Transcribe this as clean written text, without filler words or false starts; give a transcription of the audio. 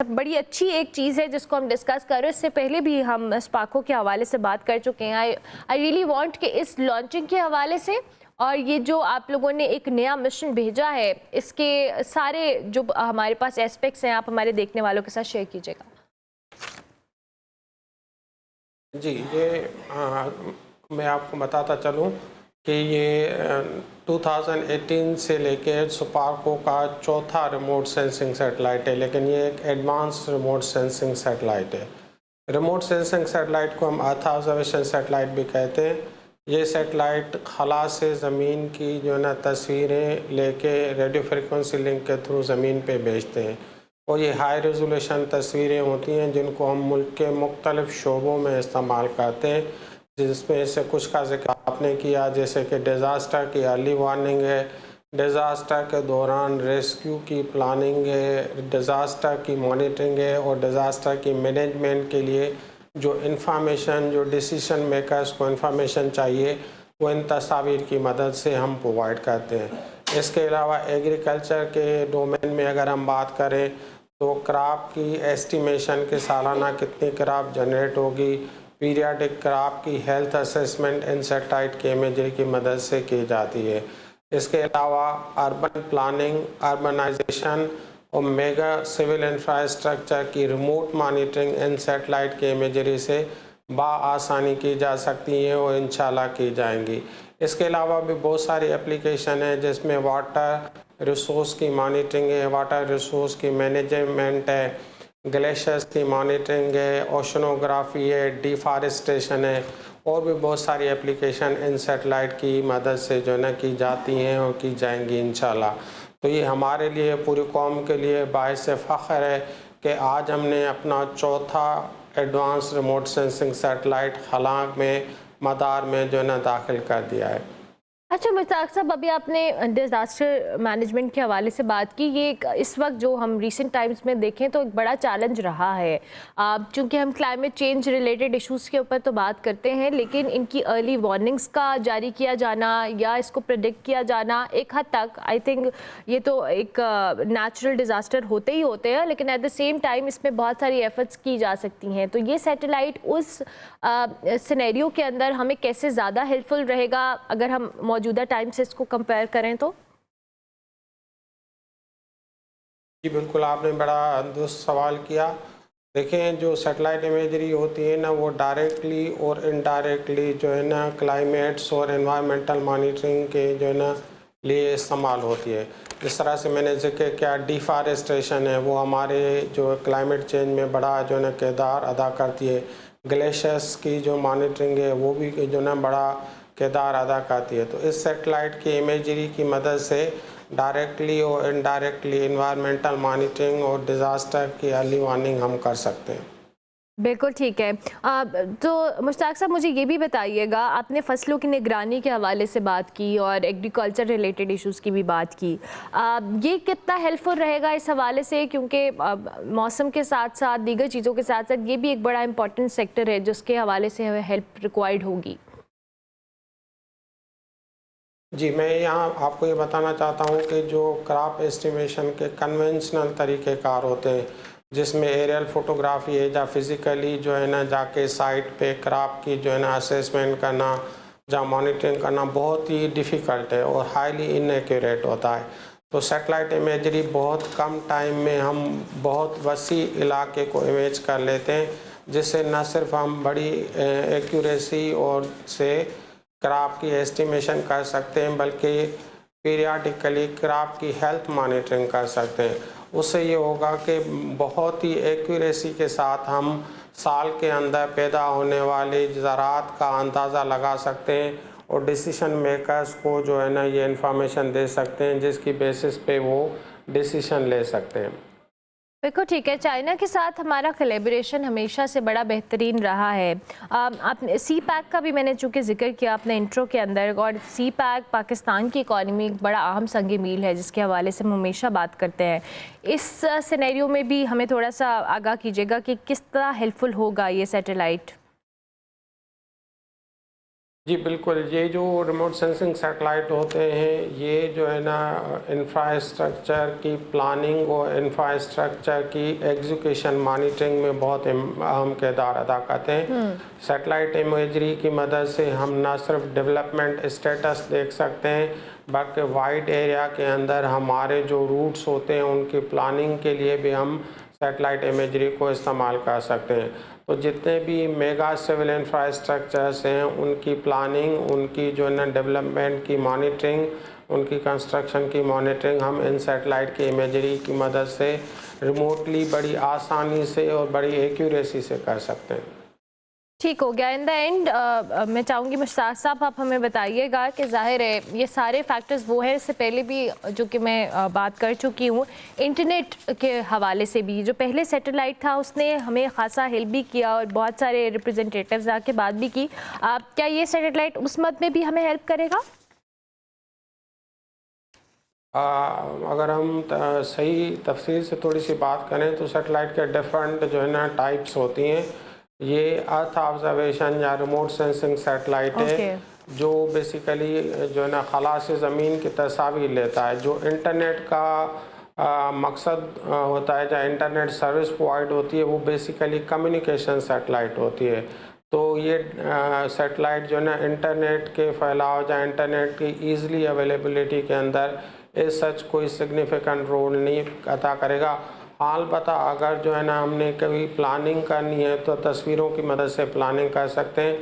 बड़ी अच्छी एक चीज़ है जिसको हम डिस्कस कर रहे हैं। इससे पहले भी हम स्पार्को के हवाले से बात कर चुके हैं। आई रियली वांट कि इस लॉन्चिंग के हवाले से और ये जो आप लोगों ने एक नया मिशन भेजा है, इसके सारे जो हमारे पास एस्पेक्ट्स हैं, आप हमारे देखने वालों के साथ शेयर कीजिएगा। जी, मैं आपको बताता चलूँ कि ये 2018 से लेके स्पार्को का चौथा रिमोट सेंसिंग सैटेलाइट है, लेकिन ये एक एडवांस रिमोट सेंसिंग सैटेलाइट है। रिमोट सेंसिंग सैटेलाइट को हम अर्थ ऑब्जर्वेशन सैटेलाइट भी कहते हैं। ये सैटेलाइट खला से ज़मीन की जो है ना तस्वीरें लेके रेडियो फ्रिक्वेंसी लिंक के थ्रू ज़मीन पे भेजते हैं और ये हाई रेजोल्यूशन तस्वीरें होती हैं जिनको हम मुल्क के मुख्तलिफ़ शोबों में इस्तेमाल करते हैं, जिसमें से कुछ का जिक्र आपने किया, जैसे कि डिज़ास्टर की अर्ली वार्निंग है, डिज़ास्टर के दौरान रेस्क्यू की प्लानिंग है, डिज़ास्टर की मॉनिटरिंग है और डिज़ास्टर की मैनेजमेंट के लिए जो इंफॉर्मेशन, जो डिसीजन मेकर्स को इंफॉर्मेशन चाहिए वो इन तस्वीर की मदद से हम प्रोवाइड करते हैं। इसके अलावा एग्रीकल्चर के डोमेन में अगर हम बात करें तो क्रॉप की एस्टिमेशन के सालाना कितनी क्रॉप जनरेट होगी, पीरियाडिक क्रॉप की हेल्थ असेसमेंट इन सैटेलाइट के इमेजरी की मदद से की जाती है। इसके अलावा अर्बन प्लानिंग, अर्बनाइजेशन और मेगा सिविल इंफ्रास्ट्रक्चर की रिमोट मॉनिटरिंग इन सैटेलाइट के इमेजरी से आसानी की जा सकती हैं और इंशाल्लाह की जाएंगी। इसके अलावा भी बहुत सारी एप्लीकेशन है जिसमें वाटर रिसोर्स की मॉनिटरिंग है, वाटर रिसोर्स की मैनेजमेंट है, ग्लेशियर्स की मॉनिटरिंग है, ओशनोग्राफी है, डिफॉरेस्टेशन है और भी बहुत सारी एप्लीकेशन इन सैटेलाइट की मदद से जो है ना की जाती हैं और की जाएंगी इंशाल्लाह। तो ये हमारे लिए, पूरी कौम के लिए बाइस फ़ख्र है कि आज हमने अपना चौथा एडवांस रिमोट सेंसिंग सैटेलाइट खला में मदार में जो है ना दाखिल कर दिया है। अच्छा मुश्ताक साहब, अभी आपने डिज़ास्टर मैनेजमेंट के हवाले से बात की। ये इस वक्त जो हम रिसेंट टाइम्स में देखें तो एक बड़ा चैलेंज रहा है, चूँकि हम क्लाइमेट चेंज रिलेटेड इश्यूज़ के ऊपर तो बात करते हैं, लेकिन इनकी अर्ली वार्निंग्स का जारी किया जाना या इसको प्रेडिक्ट किया जाना एक हद तक, आई थिंक ये तो एक नेचुरल डिज़ास्टर होते ही होते हैं, लेकिन एट द सेम टाइम इसमें बहुत सारी एफर्ट्स की जा सकती हैं। तो ये सैटेलाइट उस सिनेरियो के अंदर हमें कैसे ज़्यादा हेल्पफुल रहेगा अगर हम मौजूदा टाइम से इसको कंपेयर करें तो? जी बिल्कुल, आपने बड़ा दुरुस्त सवाल किया। देखें, जो सैटेलाइट इमेजरी होती है ना, वो डायरेक्टली और इनडायरेक्टली जो है ना क्लाइमेट्स और एनवायरमेंटल मॉनिटरिंग के जो है ना लिए इस्तेमाल होती है। जिस तरह से मैंने जिक्र किया, डिफॉरेस्टेशन है, वो हमारे जो क्लाइमेट चेंज में बड़ा जो है ना किरदार अदा करती है। ग्लेशियर्स की जो मॉनिटरिंग है वो भी जो ना बड़ा किरदार अदा करती है। तो इस सैटेलाइट की इमेजरी की मदद से डायरेक्टली और इनडायरेक्टली एनवायरमेंटल मॉनिटरिंग और डिज़ास्टर की अर्ली वार्निंग हम कर सकते हैं। बिल्कुल ठीक है। तो मुश्ताक साहब, मुझे ये भी बताइएगा, आपने फसलों की निगरानी के हवाले से बात की और एग्रीकल्चर रिलेटेड इश्यूज़ की भी बात की। ये कितना हेल्पफुल रहेगा इस हवाले से, क्योंकि मौसम के साथ साथ दीगर चीज़ों के साथ साथ ये भी एक बड़ा इंपॉर्टेंट सेक्टर है जिसके हवाले से हमें हेल्प रिक्वायर्ड होगी। जी, मैं यहाँ आपको ये बताना चाहता हूँ कि जो क्रॉप एस्टिमेशन के कन्वेंशनल तरीक़ेकार होते हैं, जिसमें एरियल फोटोग्राफी है या फिज़िकली जो है ना जाके साइट पे क्रॉप की जो है ना असेसमेंट करना, या मॉनिटरिंग करना बहुत ही डिफ़िकल्ट है और हाईली इनएक्यूरेट होता है। तो सैटेलाइट इमेजरी बहुत कम टाइम में हम बहुत वसी इलाके को इमेज कर लेते हैं, जिससे न सिर्फ हम बड़ी एक्यूरेसी और से क्रॉप की एस्टिमेशन कर सकते हैं, बल्कि पीरियाडिकली क्रॉप की हेल्थ मॉनिटरिंग कर सकते हैं। उससे ये होगा कि बहुत ही एक्यूरेसी के साथ हम साल के अंदर पैदा होने वाली ज़राअत का अंदाज़ा लगा सकते हैं और डिसीजन मेकर्स को जो है ना ये इंफॉर्मेशन दे सकते हैं, जिसकी बेसिस पे वो डिसीजन ले सकते हैं। बिल्कुल ठीक है। चाइना के साथ हमारा कोलैबोरेशन हमेशा से बड़ा बेहतरीन रहा है। आपने सी पैक का भी मैंने चूँकि जिक्र किया अपने इंट्रो के अंदर, और सी पैक पाकिस्तान की इकॉनमी एक बड़ा अहम संग मील है जिसके हवाले से हम हमेशा बात करते हैं। इस सिनेरियो में भी हमें थोड़ा सा आगाह कीजिएगा कि किस तरह हेल्पफुल होगा ये सैटेलाइट। जी बिल्कुल, ये जो रिमोट सेंसिंग सैटेलाइट होते हैं, ये जो है ना इंफ्रास्ट्रक्चर की प्लानिंग और इंफ्रास्ट्रक्चर की एग्जीक्यूशन मॉनिटरिंग में बहुत अहम किरदार अदा करते हैं। सैटेलाइट इमेजरी की मदद से हम न सिर्फ डेवलपमेंट स्टेटस देख सकते हैं, बल्कि वाइड एरिया के अंदर हमारे जो रूट्स होते हैं उनकी प्लानिंग के लिए भी हम सैटेलाइट इमेजरी को इस्तेमाल कर सकते हैं। तो जितने भी मेगा सिविल इंफ्रास्ट्रक्चर्स हैं उनकी प्लानिंग, उनकी जो है ना डेवलपमेंट की मॉनिटरिंग, उनकी कंस्ट्रक्शन की मॉनिटरिंग हम इन सैटेलाइट की इमेजरी की मदद से रिमोटली बड़ी आसानी से और बड़ी एक्यूरेसी से कर सकते हैं। ठीक हो गया। इन द एंड मैं चाहूँगी मुश्ताक साहब आप हमें बताइएगा कि ज़ाहिर है ये सारे फैक्टर्स वो हैं, इससे पहले भी जो कि मैं बात कर चुकी हूँ, इंटरनेट के हवाले से भी जो पहले सैटेलाइट था उसने हमें खासा हेल्प भी किया और बहुत सारे रिप्रेजेंटेटिव्स आके बात भी की। क्या ये सैटेलाइट उस मद में भी हमें हेल्प करेगा? अगर हम सही तफसील से थोड़ी सी बात करें तो सैटेलाइट के डिफरेंट जो है ना टाइप्स होती हैं। ये अर्थ ऑब्जर्वेशन या रिमोट सेंसिंग सैटेलाइट है जो बेसिकली जो है ना खला से ज़मीन की तस्वीर लेता है। जो इंटरनेट का मकसद होता है, जहाँ इंटरनेट सर्विस प्रोवाइड होती है, वो बेसिकली कम्युनिकेशन सैटेलाइट होती है। तो ये सैटेलाइट जो है ना इंटरनेट के फैलाव या इंटरनेट की ईज़िली अवेलेबिलिटी के अंदर इस सच कोई सिग्निफिकेंट रोल नहीं अदा करेगा। अलबत्ता अगर जो है ना हमने कभी प्लानिंग करनी है तो तस्वीरों की मदद से प्लानिंग कर सकते हैं।